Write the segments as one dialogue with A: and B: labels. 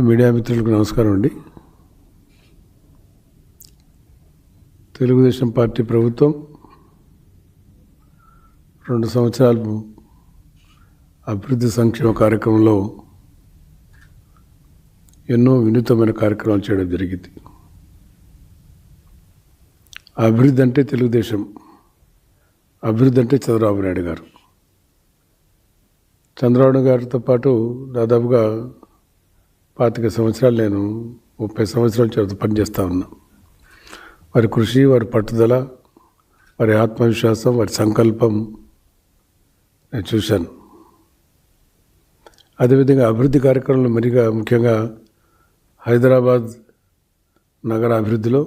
A: Media మిత్రులకు నమస్కారం అండి. తెలుగుదేశం పార్టీ ప్రభుత్వం 2 సంవత్సరాలు అభివృద్ధి సంక్షేమ కార్యక్రమంలో ఎన్నో వినూత్నమైన కార్యక్రమాలు చేయడం జరిగింది. అభివృద్ధి అంటే తెలుగుదేశం, అభివృద్ధి అంటే చంద్రబాబు నాయుడు గారు. చంద్రబాబు గారితో పాటు దాదాపుగా 25 సంవత్సరాలు, నేను 30 సంవత్సరాల చేత పనిచేస్తూ ఉన్నా. వారి కృషి, వారి పట్టుదల, వారి ఆత్మవిశ్వాసం, వారి సంకల్పం నేను చూశాను. అదేవిధంగా అభివృద్ధి కార్యక్రమంలో మరిగా ముఖ్యంగా హైదరాబాద్ నగర అభివృద్ధిలో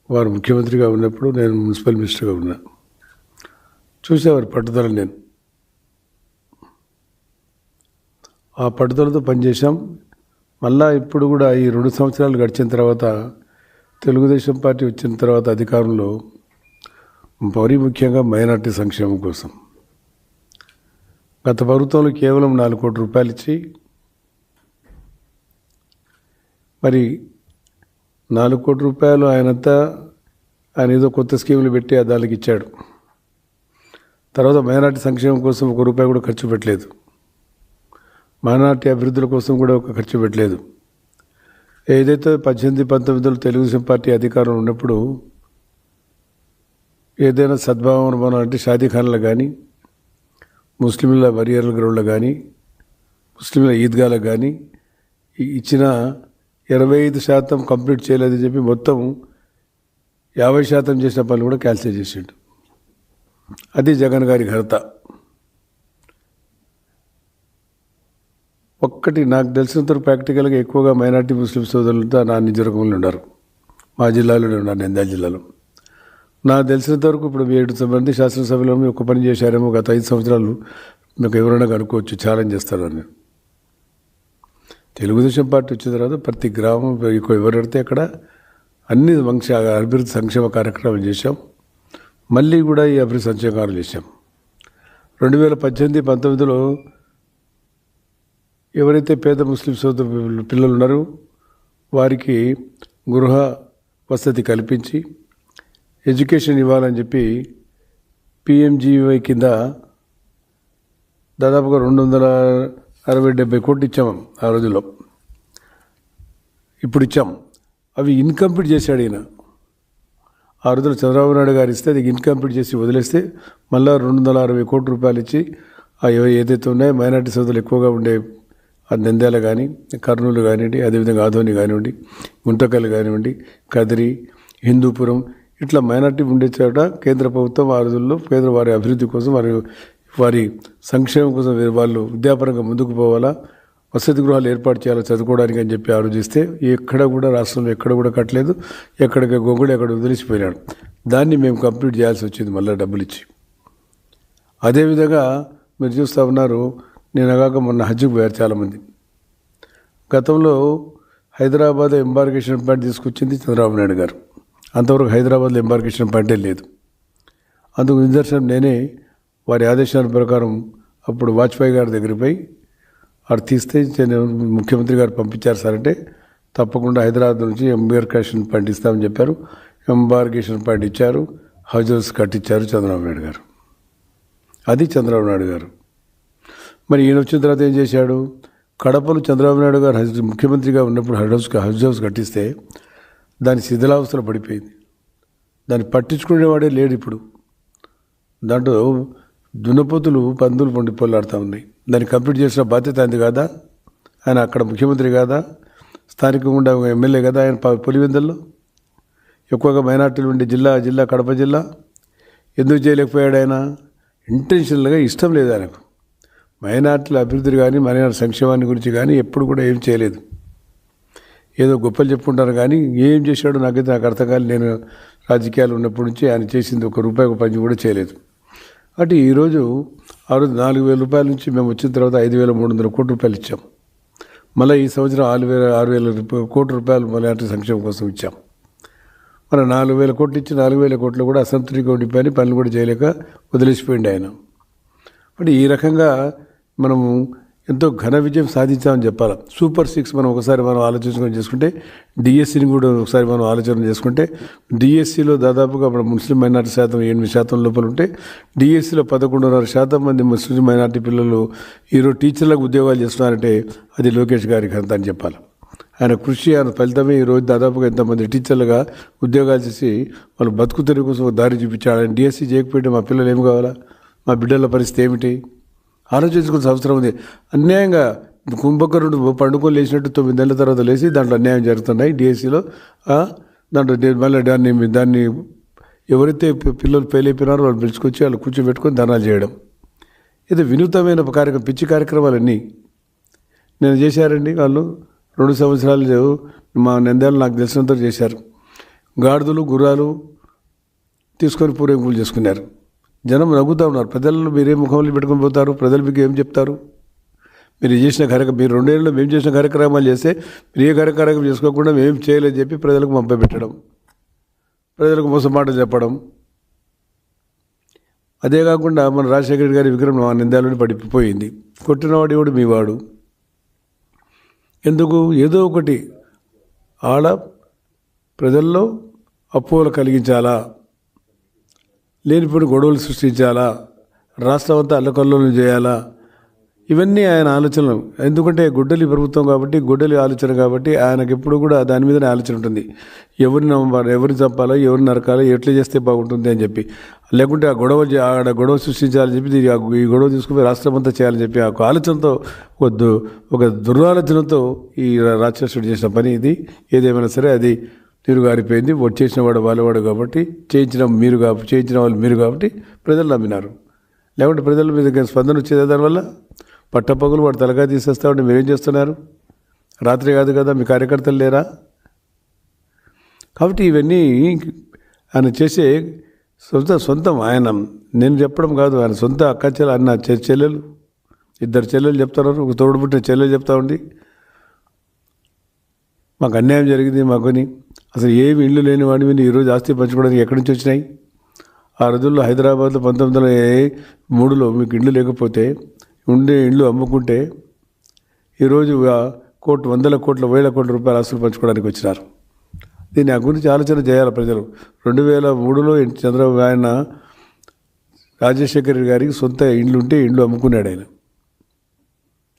A: వారు ముఖ్యమంత్రిగా ఉన్నప్పుడు నేను మున్సిపల్ మినిస్టర్గా ఉన్నా. చూసేవారి పట్టుదల, నేను ఆ పట్టుదలతో పనిచేశాం. మళ్ళా ఇప్పుడు కూడా ఈ 2 సంవత్సరాలు గడిచిన తర్వాత, తెలుగుదేశం పార్టీ వచ్చిన తర్వాత అధికారంలో మరీ ముఖ్యంగా మైనార్టీ సంక్షేమం కోసం గత ప్రభుత్వంలో కేవలం 4 కోట్ల రూపాయలు ఇచ్చి, మరి 4 కోట్ల రూపాయలు ఆయన ఏదో కొత్త స్కీములు పెట్టి దానికి ఇచ్చాడు. తర్వాత మైనార్టీ సంక్షేమం కోసం 1 రూపాయి కూడా ఖర్చు పెట్టలేదు. మైనార్టీ అభివృద్ధుల కోసం కూడా ఒక ఖర్చు పెట్టలేదు. ఏదైతే 18-19లో తెలుగుదేశం పార్టీ అధికారంలో ఉన్నప్పుడు ఏదైనా సద్భావన అంటే షాదీఖానాలు కానీ, ముస్లింల బరియర్ల గ్రౌండ్లో కానీ, ముస్లింల ఈద్గాలకు కానీ ఇచ్చిన 25% కంప్లీట్ చేయలేదని చెప్పి మొత్తం 50% చేసిన పనులు కూడా క్యాన్సిల్ చేసిండు. అది జగన్ గారి ఘనత. ఒక్కటి నాకు తెలిసినంత ప్రాక్టికల్గా ఎక్కువగా మైనార్టీ ముస్లిం సోదరులతో నా నియోజకవర్గంలో ఉన్నారు. మా జిల్లాలోనే ఉన్నారు, నంద్యాల జిల్లాలో. నాకు తెలిసినంత వరకు ఇప్పుడు 7 మంది శాసనసభలో ఒక పని చేశారేమో గత 5 సంవత్సరాలు. మీకు ఎవరైనా కనుక్కోవచ్చు, ఛాలెంజ్ చేస్తాను నేను. తెలుగుదేశం పార్టీ వచ్చిన తర్వాత ప్రతి గ్రామం ఎవరెడితే అక్కడ అన్ని అభివృద్ధి సంక్షేమ కార్యక్రమాలు చేశాం. మళ్ళీ కూడా ఈ అభివృద్ధి సంక్షేమ కార్యక్రమాలు చేశాం. 2018-19లో ఎవరైతే పేద ముస్లిం సోదరు పిల్లలు ఉన్నారో వారికి గృహ వసతి కల్పించి ఎడ్యుకేషన్ ఇవ్వాలని చెప్పి PMGY కింద దాదాపుగా 260-70 కోట్లు ఇచ్చాము ఆ రోజుల్లో. ఇప్పుడు ఇచ్చాం. అవి ఇన్కంప్లీట్ చేశాడు ఈయన. ఆ రోజుల్లో చంద్రబాబు నాయుడు గారు ఇస్తే అది ఇన్కంప్లీట్ చేసి వదిలేస్తే మళ్ళీ 260 కోట్ల రూపాయలు ఇచ్చి ఏదైతే ఉన్నాయో మైనార్టీ సోదరులు ఎక్కువగా ఉండే నంద్యాల కానీ, కర్నూలు కానివ్వండి, అదేవిధంగా ఆదోని కానివ్వండి, గుంతకల్ కానివ్వండి, కదిరి, హిందూపురం, ఇట్లా మైనార్టీ ఉండే చోట కేంద్ర ప్రభుత్వం ఆ రోజుల్లో వారి అభివృద్ధి కోసం, వారి సంక్షేమం కోసం వాళ్ళు విద్యాపరంగా ముందుకు పోవాలా, వసతి గృహాలు ఏర్పాటు చేయాలి చదువుకోవడానికి అని చెప్పి ఆలోచిస్తే ఎక్కడ కూడా రాష్ట్రంలో ఎక్కడ కూడా కట్టలేదు. ఎక్కడికి గొంగుడు ఎక్కడ వదిలిసిపోయినాడు. దాన్ని మేము కంప్లీట్ చేయాల్సి వచ్చింది మళ్ళీ డబ్బులు ఇచ్చి. అదేవిధంగా మీరు చూస్తూ ఉన్నారు, నేను కాక మొన్న హజ్కి పోయారు చాలామంది. గతంలో హైదరాబాద్ ఎంబార్కేషన్ పాయింట్ తీసుకొచ్చింది చంద్రబాబు నాయుడు గారు. అంతవరకు హైదరాబాద్లో ఎంబార్కేషన్ పాయింటే లేదు. అందుకు నిదర్శనం నేనే. వారి ఆదేశాల ప్రకారం అప్పుడు వాజ్పేయి గారి దగ్గరికి పోయి వారు తీస్తే ముఖ్యమంత్రి గారు పంపించారు సార్ అంటే, తప్పకుండా హైదరాబాద్ నుంచి ఎంబార్కేషన్ పాయింట్ ఇస్తామని చెప్పారు. ఎంబార్కేషన్ పాయింట్ ఇచ్చారు, హౌజెస్ కట్టించారు చంద్రబాబు నాయుడు గారు. అది చంద్రబాబు నాయుడు గారు. మరి ఈయన వచ్చిన తర్వాత ఏం చేశాడు? కడపలో చంద్రబాబు నాయుడు గారు ముఖ్యమంత్రిగా ఉన్నప్పుడు హౌస్ హౌస్ కట్టిస్తే దాని శిథిలావస్థలో పడిపోయింది. దాన్ని పట్టించుకునేవాడే లేడు ఇప్పుడు. దాంట్లో దున్నపోతులు, పందులు పొల్లాడుతూ ఉన్నాయి. దాన్ని కంప్లీట్ చేసిన బాధ్యత ఆయనది కాదా? ఆయన అక్కడ ముఖ్యమంత్రి కాదా? స్థానికంగా ఎమ్మెల్యే కదా ఆయన? పులివెందుల్లో ఎక్కువగా మైనార్టీలు ఉండే జిల్లా కడప జిల్లా. ఎందుకు చేయలేకపోయాడు ఆయన? ఇంటెన్షనల్గా ఇష్టం లేదు ఆయనకు. మైనార్టీల అభివృద్ధి కానీ, మైనార్టీ సంక్షేమాన్ని గురించి కానీ ఎప్పుడు కూడా ఏం చేయలేదు. ఏదో గొప్పలు చెప్పుకుంటారు కానీ ఏం చేశాడో నాకు అర్థం కాదు. నేను రాజకీయాలు ఉన్నప్పటి నుంచి ఆయన చేసింది 1 రూపాయి పని కూడా చేయలేదు. అటు ఈరోజు ఆ రోజు 4,000 రూపాయల నుంచి మేము వచ్చిన తర్వాత 5,300 కోట్ల రూపాయలు ఇచ్చాం. మళ్ళీ ఈ సంవత్సరం 6,000 కోట్ల రూపాయలు మైనార్టీ సంక్షేమం కోసం ఇచ్చాం. మన 4,000 కోట్లు ఇచ్చి 4,000 కోట్లు కూడా అసంతృప్తిగా ఉండిపోయి పనులు కూడా చేయలేక వదిలేసిపోయింది ఆయన. అంటే ఈ రకంగా మనము ఎంతో ఘన విజయం సాధించామని చెప్పాలి. సూపర్ 6 మనం ఒకసారి ఆలోచించుకొని చేసుకుంటే, డిఎస్సిని కూడా ఒకసారి మనం ఆలోచన చేసుకుంటే, డిఎస్సిలో దాదాపుగా మన ముస్లిం మైనార్టీ శాతం 8% లోపల ఉంటే, డిఎస్సిలో 11.5% మంది ముస్లిం మైనార్టీ పిల్లలు ఈరోజు టీచర్లకు ఉద్యోగాలు చేస్తున్నారంటే అది లోకేష్ గారి ఘనత అని చెప్పాలి. ఆయన కృషి, ఆయన ఫలితమే ఈరోజు దాదాపుగా ఎంతమంది టీచర్లుగా ఉద్యోగాలు చేసి వాళ్ళు బతుకు తెరుగు కోసం దారి చూపించాడు. ఆయన డిఎస్సి చేయకపోతే మా పిల్లలు ఏం కావాలా, మా బిడ్డల పరిస్థితి ఏమిటి ఆలోచించుకోవాల్సిన అవసరం ఉంది. అన్యాయంగా కుంభకరుడు పండుకొని లేచినట్టు 9 నెలల తర్వాత లేచి దాంట్లో అన్యాయం జరుగుతున్నాయి డిఎస్సిలో. దాంట్లో మళ్ళీ దాన్ని ఎవరైతే పిల్లలు ఫెయిల్ అయిపోయినారో వాళ్ళు పిలుచుకొచ్చి వాళ్ళు కూర్చోబెట్టుకొని ధర్నాలు చేయడం, ఇది వినూతమైన కార్యక్రమం, పిచ్చి కార్యక్రమాలన్నీ నేను చేశారండి. వాళ్ళు 2 సంవత్సరాలు మా నంద్యాలు నాకు తెలిసినంత చేశారు. గాడిదలు గుర్రాలు తీసుకొని పూరేంపులు చేసుకున్నారు. జనం నవ్వుతూ ఉన్నారు. ప్రజలను మీరేం ముఖంలో పెట్టుకొని పోతారు, ప్రజలు మీకు ఏం చెప్తారు? మీరు చేసిన మీరు 2 ఏళ్ళలో మేము చేసిన కార్యక్రమాలు చేస్తే మీరు ఏ కార్యక్రమం చేసుకోకుండా మేము చేయలేదని చెప్పి ప్రజలకు పంపబెట్టడం, ప్రజలకు మోసమాట చెప్పడం. అదే కాకుండా మన రాజశేఖర రెడ్డి గారి విగ్రహం మా నంద్యాలలో పడిపోయింది. కొట్టినవాడు ఎవడు? మీ వాడు. ఎందుకు? ఏదో ఒకటి ఆడ ప్రజల్లో అపోహలు కలిగించాలా, లేనిపోయిన గొడవలు సృష్టించాలా, రాష్ట్రం అంతా అల్లకల్లోలం చేయాలా, ఇవన్నీ ఆయన ఆలోచనలు. ఎందుకంటే గుడ్డలి ప్రభుత్వం కాబట్టి, గుడ్డలి ఆలోచన కాబట్టి ఆయనకు ఎప్పుడు కూడా దాని మీదనే ఆలోచన ఉంటుంది. ఎవరిని నమ్మాలి, ఎవరిని చంపాలి, ఎవరిని నరకాలి, ఎట్లా చేస్తే బాగుంటుంది అని చెప్పి. లేకుంటే ఆడ గొడవ సృష్టించాలని చెప్పి ఈ గొడవ తీసుకుని రాష్ట్రం అంతా చేయాలని చెప్పి ఆ ఆలోచనతో ఒక దురాలోచనతో ఈ రాక్షసుడు చేసిన పని ఇది. ఏదేమైనా సరే అది నీరుగారిపోయింది. చేసిన వాడు వాళ్ళవాడు కాబట్టి, చేయించిన వాళ్ళు మీరు కాబట్టి ప్రజలు నమ్మినారు. లేకుంటే ప్రజల మీద స్పందన వచ్చేది దానివల్ల. పట్టపగులు వాడు తలగా తీసేస్తా ఉంటే మీరేం చేస్తున్నారు? రాత్రి కాదు కదా, మీ కార్యకర్తలు లేరా? కాబట్టి ఇవన్నీ ఆయన చేసే సొంతం. ఆయన నేను చెప్పడం కాదు, ఆయన సొంత అక్క చెల్లెలు 2 చెల్లెలు చెప్తున్నారు. ఒక తోడుబుట్టిన చెల్లెలు చెప్తా ఉంది మాకు అన్యాయం జరిగింది మాకుని. అసలు ఏమి ఇళ్ళు లేని వాడిని ఈరోజు ఆస్తి పంచుకోవడానికి ఎక్కడి నుంచి వచ్చినాయి? ఆ రోజుల్లో హైదరాబాద్లో 1903లో మీకు ఇళ్ళు లేకపోతే ఉండే ఇళ్ళు అమ్ముకుంటే ఈరోజు వందల కోట్ల వేల కోట్ల రూపాయల ఆస్తులు పంచుకోవడానికి వచ్చినారు. దీన్ని ఆ గురించి ఆలోచన చేయాలి ప్రజలు. 2003లో చంద్రబాబు ఆయన రాజశేఖర రెడ్డి గారికి సొంత ఇండ్లు ఉంటే ఇండ్లు అమ్ముకున్నాడు ఆయన.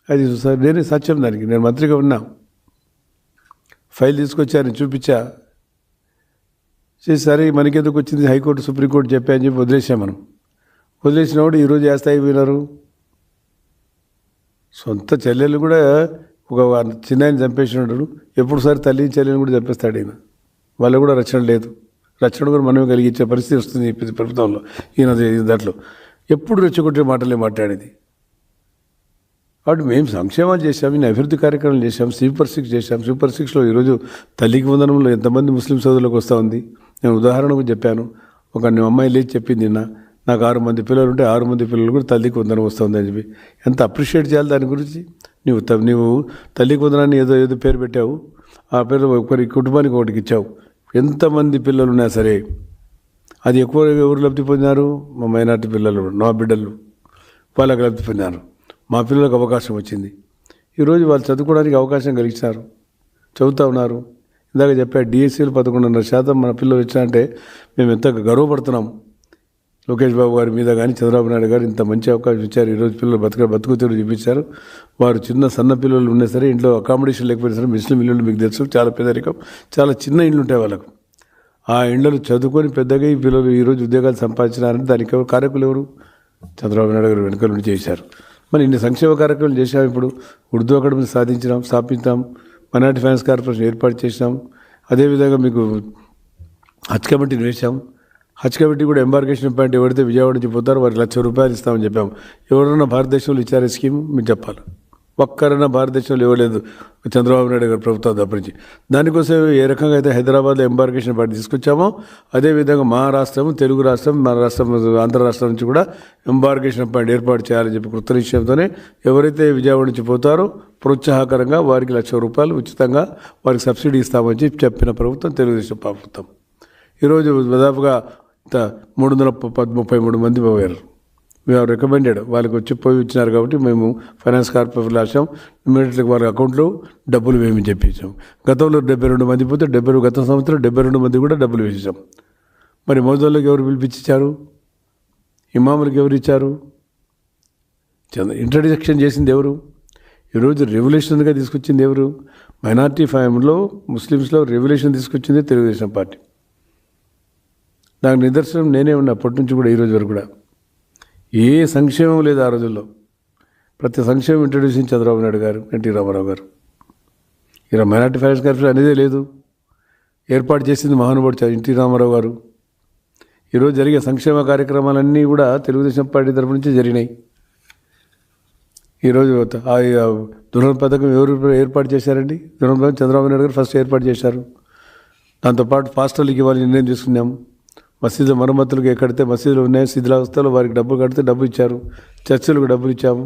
A: అది నేనే సత్యం దానికి. నేను మంత్రిగా ఉన్నా, ఫైల్ తీసుకొచ్చాను, చూపించా. సరే మనకెందుకు వచ్చింది, హైకోర్టు సుప్రీంకోర్టు చెప్పా అని చెప్పి వదిలేసాం. మనం వదిలేసినప్పుడు ఈరోజు ఏ స్థాయికి పోయినారు? సొంత చెల్లెలు కూడా ఒక చిన్న ఆయన చంపేసినాడు. ఎప్పుడు సారి తల్లి చెల్లెలు కూడా చంపేస్తాడు ఆయన. వాళ్ళు కూడా రక్షణ లేదు. రక్షణ కూడా మనమే కలిగించే పరిస్థితి వస్తుంది ఈ ప్రభుత్వంలో. ఈయన దాంట్లో ఎప్పుడు రెచ్చగొట్టే మాటలే మాట్లాడేది. కాబట్టి మేము సంక్షేమాలు చేశాం, నేను అభివృద్ధి కార్యక్రమాలు చేశాం, సూపర్ 6 చేశాం. సూపర్ 6లో ఈరోజు తల్లికి వందనంలో ఎంతమంది ముస్లిం సోదరులకు వస్తూ ఉంది. నేను ఉదాహరణకు చెప్పాను. ఒక అమ్మాయి లేచి చెప్పింది నిన్న, నాకు 6 మంది పిల్లలు ఉంటే 6 మంది పిల్లలు కూడా తల్లికి వందనం వస్తుంది అని చెప్పి. ఎంత అప్రిషియేట్ చేయాలి దాని గురించి. నువ్వు తల్లికి వందనాన్ని ఏదో పేరు పెట్టావు, ఆ పేరు ఒకరి కుటుంబానికి ఒకటికి ఇచ్చావు. ఎంతమంది పిల్లలు ఉన్నా సరే అది ఎక్కువ ఎవరు లబ్ధి పొందినారు? మా మైనార్టీ పిల్లలు, నా బిడ్డలు వాళ్ళకి లబ్ధి పొందినారు. మా పిల్లలకు అవకాశం వచ్చింది. ఈరోజు వాళ్ళు చదువుకోవడానికి అవకాశం కలిగించారు, చదువుతూ ఉన్నారు. ఇందాక చెప్పా డిఎస్సీలు 11.5% మన పిల్లలు వచ్చారంటే మేము ఎంత గర్వపడుతున్నాం. లోకేష్ బాబు గారి మీద కానీ చంద్రబాబు నాయుడు గారు ఇంత మంచి అవకాశం ఇచ్చారు. ఈరోజు పిల్లలు బతుకు తెరువు చూపించారు. వారు సన్న పిల్లలు ఉన్నా సరే ఇంట్లో అకామిడేషన్ లేకపోయినా సరే ముస్లిం ఇళ్ళు మీకు తెలుసు చాలా పేదరికం, చాలా చిన్న ఇళ్ళు ఉంటాయి వాళ్ళకు. ఆ ఇళ్ళను చదువుకొని పెద్దగా ఈ పిల్లలు ఈరోజు ఉద్యోగాలు సంపాదించినారంటే దానికి ఎవరు కారకులు ఎవరు? చంద్రబాబు నాయుడు గారు వెనుక నుండి చేశారు. మరి ఇన్ని సంక్షేమ కార్యక్రమాలు చేశాం. ఇప్పుడు ఉర్దూ అకాడమీ స్థాపించాం, మైనారిటీ ఫైనాన్స్ కార్పొరేషన్ ఏర్పాటు చేసినాం. అదేవిధంగా మీకు హజ్ కమిటీని వేశాం. హజ్ కమిటీ కూడా ఎంబార్కేషన్ పాయింట్ ఎవరైతే విజయవాడ నుంచి పోతారో వారికి ₹1,00,000 ఇస్తామని చెప్పాము. ఎవరైనా భారతదేశంలో ఇచ్చారే స్కీమ్ మీరు చెప్పాలి. ఒక్కరైనా భారతదేశంలో ఇవ్వలేదు చంద్రబాబు నాయుడు గారు ప్రభుత్వం తప్పనించి. దానికోసం ఏ రకంగా అయితే హైదరాబాద్లో ఎంబార్కేషన్ పాయింట్ తీసుకొచ్చామో అదేవిధంగా మా రాష్ట్రం, తెలుగు రాష్ట్రం, మన రాష్ట్రం, ఆంధ్ర రాష్ట్రం నుంచి కూడా ఎంబార్కేషన్ పాయింట్ ఏర్పాటు చేయాలని చెప్పి కృత నిశ్చయంతోనే ఎవరైతే విజయవాడ నుంచి పోతారో ప్రోత్సాహకరంగా వారికి ₹1,00,000 ఉచితంగా వారికి సబ్సిడీ ఇస్తామని చెప్పిన ప్రభుత్వం తెలుగుదేశం ప్రభుత్వం. ఈరోజు దాదాపుగా 333 మంది పోయారు. మేము రికమెండెడ్ వాళ్ళకి వచ్చి పోయి ఇచ్చినారు కాబట్టి మేము ఫైనాన్స్ కార్పొరేషన్ రాసాం. ఇమ్మీడియట్లీ వాళ్ళ అకౌంట్లో డబ్బులు వేయమని చెప్పించాం. గతంలో 72 మంది పోతే గత సంవత్సరం 72 మంది కూడా డబ్బులు వేసేసాం. మరి మోజోళ్ళకి ఎవరు పిలిపించారు? ఇమాములకు ఎవరు ఇచ్చారు? ఇంట్రడక్షన్ చేసింది ఎవరు? ఈరోజు రెవల్యూషన్గా తీసుకొచ్చింది ఎవరు? మైనార్టీ ఫ్యామిలీలో ముస్లిమ్స్లో రెవల్యూషన్ తీసుకొచ్చింది తెలుగుదేశం పార్టీ. నాకు నిదర్శనం నేనే ఉన్నా అప్పటి నుంచి కూడా ఈరోజు వరకు కూడా. ఏ సంక్షేమం లేదు ఆ రోజుల్లో. ప్రతి సంక్షేమం ఇంట్రడ్యూస్ చేసింది చంద్రబాబు నాయుడు గారు, ఎన్టీ రామారావు గారు. ఇలా మైనార్టీ ఫైనాన్స్ కార్పొరేషన్ అనేదే లేదు. ఏర్పాటు చేసింది మహానుభావుడు ఎన్టీ రామారావు గారు. ఈరోజు జరిగే సంక్షేమ కార్యక్రమాలన్నీ కూడా తెలుగుదేశం పార్టీ తరఫు నుంచి జరిగినాయి. ఈరోజు దుర్హం పథకం ఎవరు ఏర్పాటు చేశారండి? దుర్హం పథకం చంద్రబాబు నాయుడు గారు ఫస్ట్ ఏర్పాటు చేశారు. దాంతోపాటు హాస్టల్కి ఇవ్వాలి నిర్ణయం తీసుకున్నాం. మసీదుల మరమ్మతులకు ఎక్కడితే మసీదులు ఉన్నాయో శిథిలావస్థలో వారికి డబ్బులు కడితే డబ్బులు ఇచ్చారు. చర్చిలకు డబ్బులు ఇచ్చాము.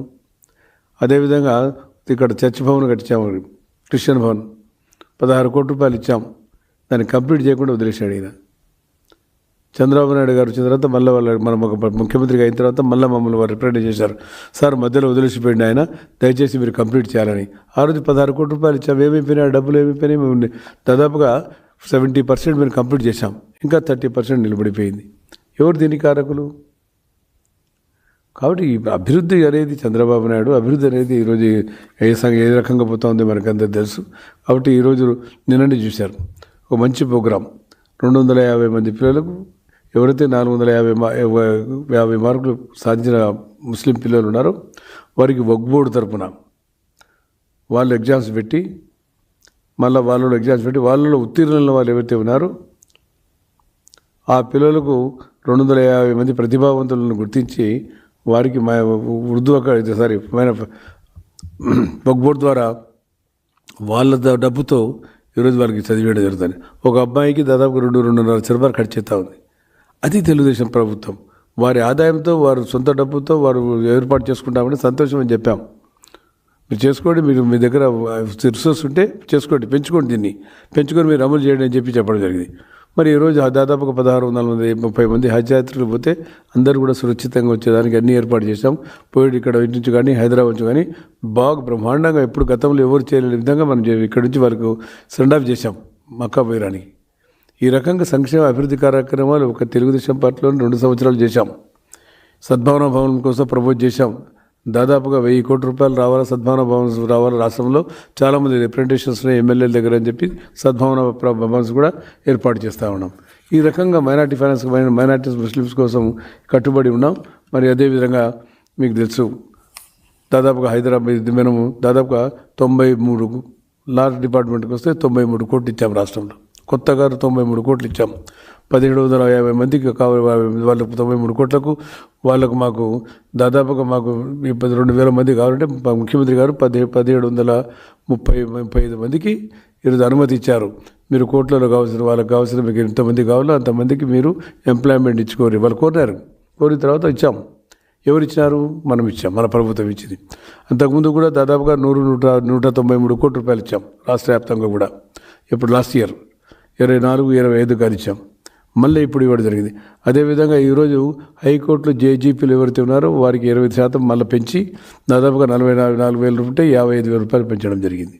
A: అదేవిధంగా ఇక్కడ చర్చ్ భవన్ కట్టించాము, క్రిస్టియన్ భవన్ 16 కోట్ల రూపాయలు ఇచ్చాము. దాన్ని కంప్లీట్ చేయకుండా వదిలేశాడు ఈయన. చంద్రబాబు నాయుడు గారు వచ్చిన తర్వాత మళ్ళీ మన ముఖ్యమంత్రిగా అయిన తర్వాత మళ్ళీ మమ్మల్ని వారు రిప్రజెంట్ చేశారు. సార్ మధ్యలో వదిలేసిపోయింది ఆయన, దయచేసి మీరు కంప్లీట్ చేయాలని. ఆ రోజు 16 కోట్ల రూపాయలు ఇచ్చాము. ఏమైపోయినాయి డబ్బులు? ఏమైపోయినాయి? మేము దాదాపుగా 70% మేము కంప్లీట్ చేశాం. ఇంకా 30% నిలబడిపోయింది. ఎవరు దీనికి కారకులు? కాబట్టి ఈ అభివృద్ధి అనేది చంద్రబాబు నాయుడు అభివృద్ధి అనేది ఈరోజు ఏ రకంగా పోతా ఉంది మనకందరూ తెలుసు. కాబట్టి ఈరోజు నిన్ననే చూశారు ఒక మంచి ప్రోగ్రాం. 250 మంది పిల్లలకు ఎవరైతే 450 మార్కులు సాధించిన ముస్లిం పిల్లలు ఉన్నారో వారికి వక్ఫ్ బోర్డు తరపున వాళ్ళు ఎగ్జామ్స్ పెట్టి మళ్ళీ వాళ్ళలో ఉత్తీర్ణుల వాళ్ళు ఎవరైతే ఉన్నారో ఆ పిల్లలకు 250 మంది ప్రతిభావంతులను గుర్తించి వారికి వక్ఫ్ బోర్డు ద్వారా వాళ్ళ డబ్బుతో ఈరోజు వాళ్ళకి చదివేయడం జరుగుతుంది. ఒక అబ్బాయికి దాదాపు 2-2.5 లక్షల రూపాయలు ఖర్చు చేస్తూ ఉంది. అది తెలుగుదేశం ప్రభుత్వం. వారి ఆదాయంతో వారు సొంత డబ్బుతో వారు ఏర్పాటు చేసుకుంటామని సంతోషం అని చెప్పాం. మీరు చేసుకోండి, మీరు మీ దగ్గర రిసోర్స్ ఉంటే చేసుకోండి, పెంచుకొని మీరు అమలు చేయండి అని చెప్పడం జరిగింది. మరి ఈరోజు దాదాపుగా 1630 మంది హజ్ యాత్రికులు పోతే అందరూ కూడా సురక్షితంగా వచ్చేదానికి అన్ని ఏర్పాటు చేశాం. పోయి ఇక్కడ ఇటు నుంచి కానీ హైదరాబాద్ నుంచి కానీ బాగా బ్రహ్మాండంగా ఎప్పుడు గతంలో ఎవరు చేయలేని విధంగా మనం ఇక్కడ నుంచి వాళ్ళకు సెండ్ ఆఫ్ చేశాం మక్కా పోయడానికి. ఈ రకంగా సంక్షేమ అభివృద్ధి కార్యక్రమాలు ఒక తెలుగుదేశం పార్టీలో 2 సంవత్సరాలు చేశాం. సద్భావన భవనం కోసం ప్రపోజ్ చేశాం. దాదాపుగా 1000 కోట్ల రూపాయలు రావాలి, సద్భావన భవన్స్ రావాలి. రాష్ట్రంలో చాలామంది రిప్రజెంటేషన్స్ ఎమ్మెల్యేల దగ్గర అని చెప్పి సద్భావన భవన్స్ కూడా ఏర్పాటు చేస్తూ ఉన్నాం. ఈ రకంగా మైనార్టీస్ ముస్లిమ్స్ కోసం కట్టుబడి ఉన్నాం. మరి అదేవిధంగా మీకు తెలుసు దాదాపుగా హైదరాబాద్ మనము దాదాపుగా 93 లా డిపార్ట్మెంట్కి వస్తే 93 కోట్లు ఇచ్చాము. రాష్ట్రంలో కొత్తగా 93 కోట్లు ఇచ్చాము. 1750 మందికి కావాలి. వాళ్ళకు 93 కోట్లకు వాళ్ళకు మాకు దాదాపుగా మాకు 22,000 మంది కావాలంటే ముఖ్యమంత్రి గారు 1735 మందికి ఈరోజు అనుమతి ఇచ్చారు. మీరు కోట్లలో కావాల్సిన వాళ్ళకి కావాల్సిన మీకు ఎంతమంది కావాలో అంతమందికి మీరు ఎంప్లాయ్మెంట్ ఇచ్చుకోరు. వాళ్ళు కోరిన తర్వాత ఇచ్చాము. ఎవరు ఇచ్చినారు? మనం ఇచ్చాం, మన ప్రభుత్వం ఇచ్చింది. అంతకుముందు కూడా దాదాపుగా 193 కోట్ల రూపాయలు ఇచ్చాం రాష్ట్ర వ్యాప్తంగా కూడా. ఇప్పుడు లాస్ట్ ఇయర్ 24-25 కానీ ఇచ్చాం. మళ్ళీ ఇప్పుడు ఇవ్వడం జరిగింది. అదేవిధంగా ఈరోజు హైకోర్టులో జేజీపీలు ఎవరైతే ఉన్నారో వారికి 20% మళ్ళీ పెంచి దాదాపుగా 44,000 ఉంటే 55,000 రూపాయలు పెంచడం జరిగింది.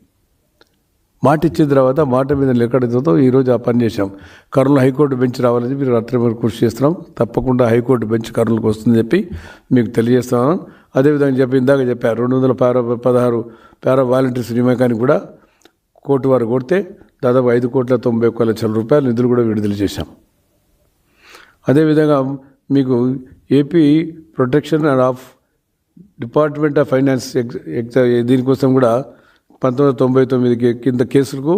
A: మాట ఇచ్చిన తర్వాత మాట మీద లెక్కడంతో ఈరోజు ఆ పని చేశాం. కర్నూలు హైకోర్టు బెంచ్ రావాలని మీరు రాత్రి కృషి చేస్తున్నాం. తప్పకుండా హైకోర్టు బెంచ్ కర్నూలుకు వస్తుందని చెప్పి మీకు తెలియజేస్తున్నాను. అదేవిధంగా ఇందాక చెప్పారు 216 పారా వాలంటీర్స్ నియామకానికి కూడా కోర్టు వారు కొడితే దాదాపు 5,91,00,00,000 రూపాయల నిధులు కూడా విడుదల చేశాం. అదేవిధంగా మీకు AP protection of department of finance దీనికోసం కూడా 1999 కింద కేసులకు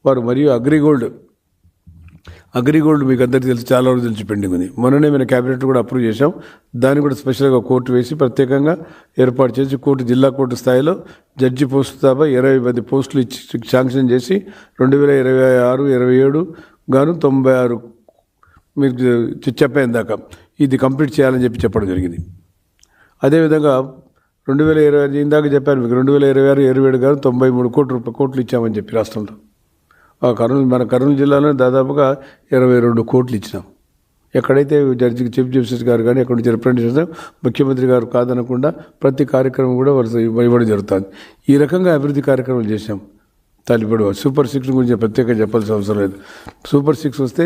A: వారు మరియు అగ్రిగోల్డ్ మీకు అందరికీ తెలిసి చాలా రోజులు తెలిసి పెండింగ్ ఉంది. మొన్ననే మేము క్యాబినెట్ కూడా అప్రూవ్ చేశాం. దాన్ని కూడా స్పెషల్గా కోర్టు వేసి ప్రత్యేకంగా ఏర్పాటు చేసి జిల్లా కోర్టు స్థాయిలో జడ్జి పోస్టు తప్ప 20 మంది పోస్టులు ఇచ్చి శాంక్షన్ చేసి 2026-27 గాను 96 మీరు చెప్పేందాక దాకా ఇది కంప్లీట్ చేయాలని చెప్పడం జరిగింది. అదేవిధంగా 2020 ఇందాక చెప్పాను మీకు 2026-27 గాను 93 కోట్లు ఇచ్చామని చెప్పి రాష్ట్రంలో మన కర్నూలు జిల్లాలో దాదాపుగా 22 కోట్లు ఇచ్చినాం. ఎక్కడైతే జడ్జి చీఫ్ జస్టిస్ గారు కానీ ఎక్కడి నుంచి రిప్రజెంటేషన్ ముఖ్యమంత్రి గారు కాదనకుండా ప్రతి కార్యక్రమం కూడా ఇవ్వడం జరుగుతుంది. ఈ రకంగా అభివృద్ధి కార్యక్రమాలు చేశాం. ఇప్పుడు సూపర్ 6 గురించి ప్రత్యేకంగా చెప్పాల్సిన అవసరం లేదు. సూపర్ 6 వస్తే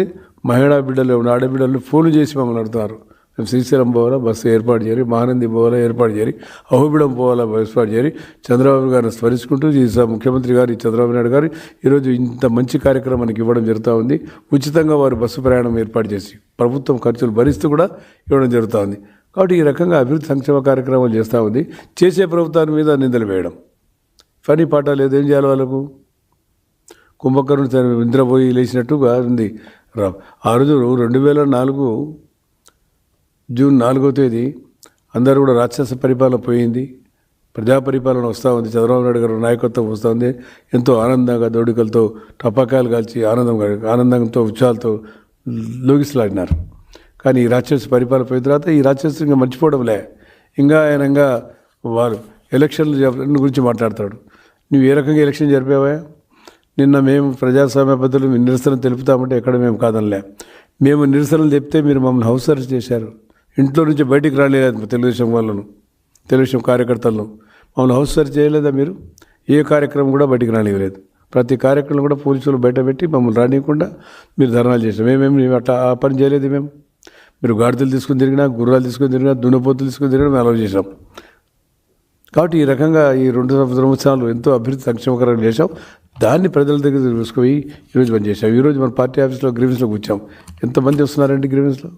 A: మహిళా బిడ్డలు ఆడబిడ్డలు ఫోన్లు చేసి మమ్మల్ని అడుగుతారు, మేము శ్రీశైలం పోవాలా బస్సు ఏర్పాటు చేయాలి, మహానంది పోవాలా ఏర్పాటు చేయాలి, అహోబిడం పోవాలా ఏర్పాటు చేయాలి. చంద్రబాబు గారిని స్మరించుకుంటూ ముఖ్యమంత్రి గారు చంద్రబాబు నాయుడు గారు ఈరోజు ఇంత మంచి కార్యక్రమానికి ఇవ్వడం జరుగుతూ ఉంది. ఉచితంగా వారు బస్సు ప్రయాణం ఏర్పాటు చేసి ప్రభుత్వం ఖర్చులు భరిస్తూ కూడా ఇవ్వడం జరుగుతూ ఉంది. కాబట్టి ఈ రకంగా అభివృద్ధి సంక్షేమ కార్యక్రమాలు చేస్తూ ఉంది. చేసే ప్రభుత్వాన్ని మీద నిందలు వేయడం పని పాట లేదు. ఏం చేయాలి వాళ్ళకు? కుంభకర్ణుడు నిద్రపోయి లేచినట్టుగా ఉంది. ఆ రోజు 2004 జూన్ 4వ తేదీ అందరూ కూడా రాక్షస పరిపాలన పోయింది, ప్రజా పరిపాలన వస్తూ ఉంది, చంద్రబాబు నాయుడు గారు నాయకత్వం వస్తూ ఉంది. ఎంతో ఆనందంగా దోడికలతో టపాకాయలు కాల్చి ఆనందంతో ఉత్సాహాలతో లోగిసలాడినారు. కానీ ఈ రాక్షస పరిపాలన పోయిన తర్వాత ఈ రాక్షసు ఇంకా మర్చిపోవడంలే. ఆయన వారు ఎలక్షన్ల గురించి మాట్లాడతాడు. నువ్వు ఏ రకంగా ఎలక్షన్ జరిపావా? నిన్న మేము ప్రజాస్వామ్య పద్ధతులు నిరసన తెలుపుతామంటే ఎక్కడ మేము కాదనిలే. మేము నిరసనలు చెప్తే మీరు మమ్మల్ని హౌస్ అరెస్ట్ చేశారు. ఇంట్లో నుంచి బయటికి రాలేదు తెలుగుదేశం వాళ్ళను, తెలుగుదేశం కార్యకర్తలను మమ్మల్ని హౌస్ అరెస్ట్ చేయలేదా? మీరు ఏ కార్యక్రమం కూడా బయటికి రానివ్వలేదు. ప్రతి కార్యక్రమం కూడా పోలీసులు బయట పెట్టి మమ్మల్ని రానియకుండా మీరు ధర్నాలు చేసాం. మేము అట్లా ఆ పని చేయలేదు. మీరు గాడిదలు తీసుకుని తిరిగినా, గుర్రాలు తీసుకుని తిరిగినా, దున్నపోతులు తీసుకుని తిరిగినా మేము అలౌ చేసాం. కాబట్టి ఈ రకంగా ఈ 2 సంవత్సరాలు ఎంతో అభివృద్ధి సంక్షేమకరంగా చేశాం. దాన్ని ప్రజల దగ్గర తీసుకుపోయి ఈరోజు పని చేశాం. ఈరోజు మన పార్టీ ఆఫీస్లో గ్రీవెన్స్లో కూర్చాం. ఎంతమంది వస్తున్నారండి గ్రీవెన్స్లో?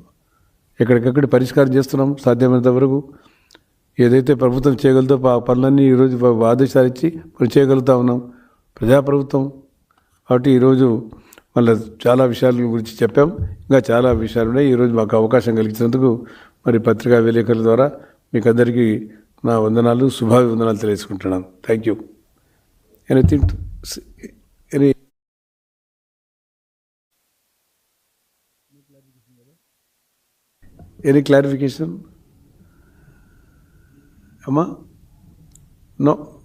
A: ఎక్కడికక్కడ పరిష్కారం చేస్తున్నాం సాధ్యమైనంత వరకు. ఏదైతే ప్రభుత్వం చేయగలుగుతో ఆ పనులన్నీ ఈరోజు ఆదేశాలు ఇచ్చి మనం చేయగలుగుతా ఉన్నాం. ప్రజాప్రభుత్వం కాబట్టి ఈరోజు మళ్ళీ చాలా విషయాల గురించి చెప్పాం. ఇంకా చాలా విషయాలు ఉన్నాయి. ఈరోజు మాకు అవకాశం కలిగించినందుకు మరి పత్రికా విలేకరుల ద్వారా మీకు అందరికీ నా వందనాలు, శుభాభివందనాలు తెలియజేసుకుంటున్నాను. Thank you. Anything any clarification? Amma? No.